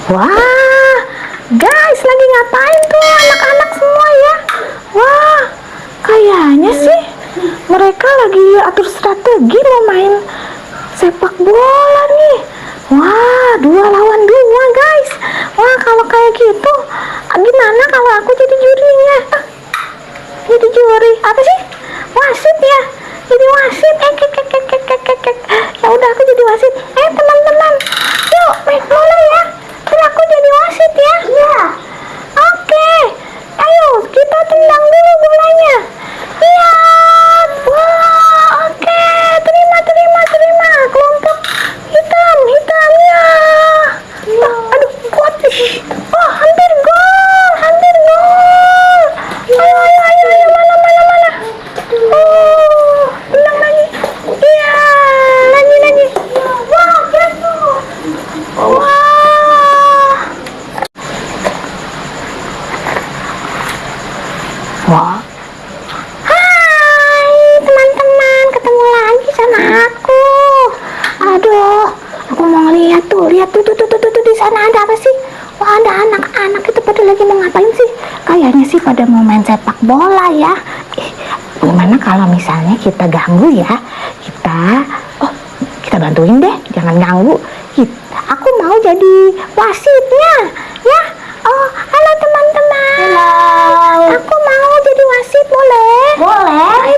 Wah, guys, lagi ngapain tuh anak-anak semua ya? Wah, kayaknya sih mereka lagi atur strategi mau main sepak bola nih. Wah, 2 lawan 2 guys. Wah, kalau kayak gitu, gimana kalau aku jadi jurinya? Jadi juri apa sih? Wasit ya? Jadi wasit. Ya udah, aku jadi wasit. Teman-teman, yuk main bola ya. Terus aku jadi wasit ya. Iya. Oke. Ayo kita tendang dulu bolanya. Iya. Wah, oke. Terima. Kelompok hitam ya. Aduh, kuat. Oh, hampir gol. Ayo, mana. Oh, tendang lagi. Iya, lagi. Wah, jatuh. Wah. Hai teman-teman, ketemu lagi sama aku. Aduh, aku mau ngeliat tuh, lihat tuh di sana ada apa sih? Wah, ada anak-anak itu pada lagi mau ngapain sih? Kayaknya sih pada mau main sepak bola ya. Gimana kalau misalnya kita ganggu ya? Kita bantuin deh, jangan ganggu. Aku mau jadi wasitnya, ya. Oh, halo teman-teman. Halo. Aku mau jadi wasit, boleh? Boleh. Ayo